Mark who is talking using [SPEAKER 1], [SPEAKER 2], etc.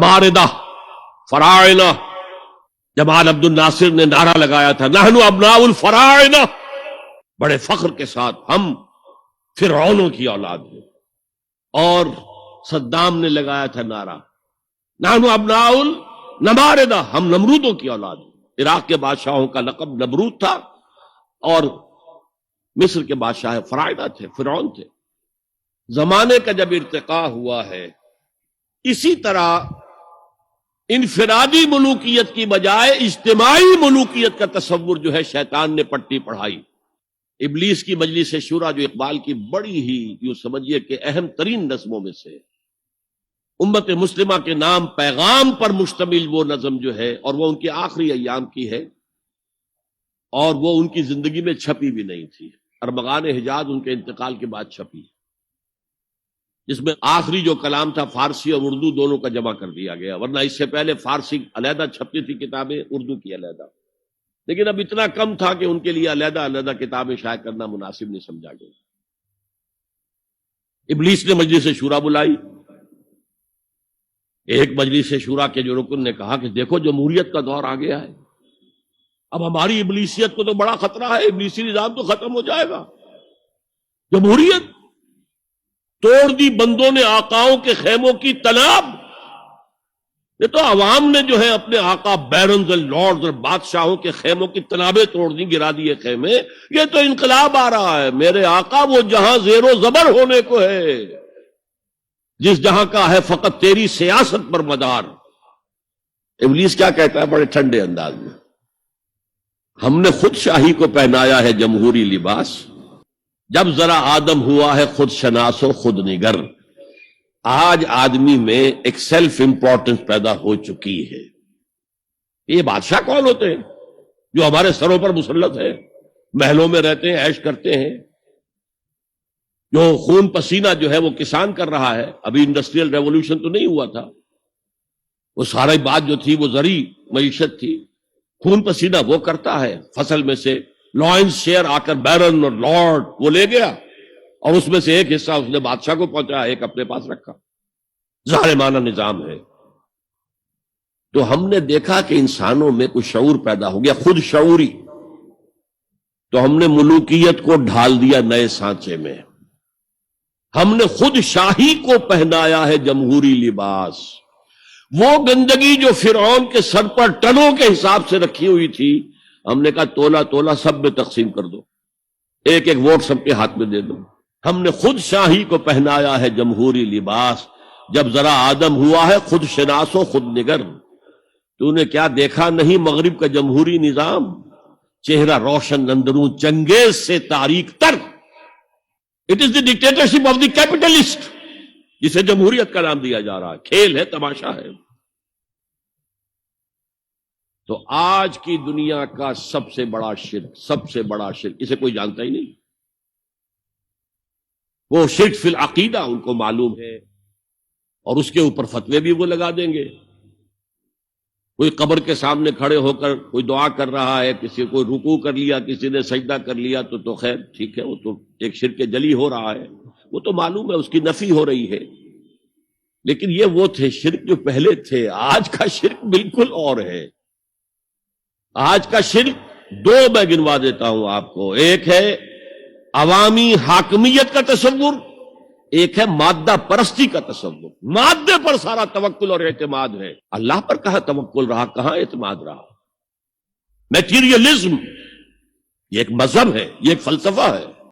[SPEAKER 1] ماردہ فراعنہ، جمال عبد الناصر نے نعرہ لگایا تھا نحن ابناء الفراعنہ، بڑے فخر کے ساتھ ہم فرعونوں کی اولاد ہیں. اور صدام نے لگایا تھا نعرہ نحن ابناء النماردہ، ہم نمرودوں کی اولاد ہیں. عراق کے بادشاہوں کا لقب نمرود تھا اور مصر کے بادشاہ فراعنہ تھے، فرعون تھے. زمانے کا جب ارتقاء ہوا ہے، اسی طرح انفرادی ملوکیت کی بجائے اجتماعی ملوکیت کا تصور جو ہے شیطان نے پٹی پڑھائی. ابلیس کی مجلس شورا جو اقبال کی بڑی ہی یوں سمجھیے کہ اہم ترین نظموں میں سے، امت مسلمہ کے نام پیغام پر مشتمل وہ نظم جو ہے، اور وہ ان کے آخری ایام کی ہے اور وہ ان کی زندگی میں چھپی بھی نہیں تھی. ارمغان حجاز ان کے انتقال کے بعد چھپی، جس میں آخری جو کلام تھا فارسی اور اردو دونوں کا جمع کر دیا گیا، ورنہ اس سے پہلے فارسی علیحدہ چھپتی تھی کتابیں، اردو کی علیحدہ. لیکن اب اتنا کم تھا کہ ان کے لیے علیحدہ علیحدہ کتابیں شائع کرنا مناسب نہیں سمجھا گیا. ابلیس نے مجلس شورا بلائی. ایک مجلس شورا کے جو رکن نے کہا کہ دیکھو جمہوریت کا دور آ گیا ہے، اب ہماری ابلیسیت کو تو بڑا خطرہ ہے، ابلیسی نظام تو ختم ہو جائے گا. جمہوریت توڑ دی بندوں نے آقاؤں کے خیموں کی تناب. یہ تو عوام نے جو ہے اپنے آقا بیرنز اور لارڈز اور بادشاہوں کے خیموں کی تنابیں توڑ دی، گرا دیے خیمے. یہ تو انقلاب آ رہا ہے. میرے آقا وہ جہاں زیر و زبر ہونے کو ہے، جس جہاں کا ہے فقط تیری سیاست پر مدار. ابلیس کیا کہتا ہے بڑے ٹھنڈے انداز میں، ہم نے خود شاہی کو پہنایا ہے جمہوری لباس، جب ذرا آدم ہوا ہے خود شناس و خود نگر. آج آدمی میں ایک سیلف امپورٹنس پیدا ہو چکی ہے. یہ بادشاہ کون ہوتے ہیں جو ہمارے سروں پر مسلط ہے، محلوں میں رہتے ہیں، عیش کرتے ہیں، جو خون پسینہ جو ہے وہ کسان کر رہا ہے. ابھی انڈسٹریل ریولوشن تو نہیں ہوا تھا، وہ ساری بات جو تھی وہ زرعی معیشت تھی. خون پسینہ وہ کرتا ہے، فصل میں سے لائنز شیئر آ کر بیرن اور لارڈ وہ لے گیا، اور اس میں سے ایک حصہ اس نے بادشاہ کو پہنچایا، ایک اپنے پاس رکھا. ظالمانہ نظام ہے. تو ہم نے دیکھا کہ انسانوں میں کچھ شعور پیدا ہو گیا، خود شعوری. تو ہم نے ملوکیت کو ڈھال دیا نئے سانچے میں. ہم نے خود شاہی کو پہنایا ہے جمہوری لباس. وہ گندگی جو فرعون کے سر پر ٹنوں کے حساب سے رکھی ہوئی تھی، ہم نے کہا تولا تولا سب میں تقسیم کر دو، ایک ایک ووٹ سب کے ہاتھ میں دے دو. ہم نے خود شاہی کو پہنایا ہے جمہوری لباس، جب ذرا آدم ہوا ہے خود شناس و خود نگر. تو نے کیا دیکھا نہیں مغرب کا جمہوری نظام، چہرہ روشن اندروں چنگیز سے تاریک تر. It is the dictatorship of the capitalist, جسے جمہوریت کا نام دیا جا رہا ہے. کھیل ہے، تماشا ہے. تو آج کی دنیا کا سب سے بڑا شرک اسے کوئی جانتا ہی نہیں. وہ شرک فی العقیدہ ان کو معلوم ہے، اور اس کے اوپر فتوے بھی وہ لگا دیں گے. کوئی قبر کے سامنے کھڑے ہو کر کوئی دعا کر رہا ہے، کسی کوئی رکوع کر لیا، کسی نے سجدہ کر لیا، تو خیر ٹھیک ہے، وہ تو ایک شرک جلی ہو رہا ہے، وہ تو معلوم ہے، اس کی نفی ہو رہی ہے. لیکن یہ وہ تھے شرک جو پہلے تھے. آج کا شرک بالکل اور ہے. آج کا شرک دو میں گنوا دیتا ہوں آپ کو. ایک ہے عوامی حاکمیت کا تصور، ایک ہے مادہ پرستی کا تصور. مادے پر سارا توکل اور اعتماد ہے. اللہ پر کہاں توکل رہا، کہاں اعتماد رہا. میٹیریلزم یہ ایک مذہب ہے، یہ ایک فلسفہ ہے.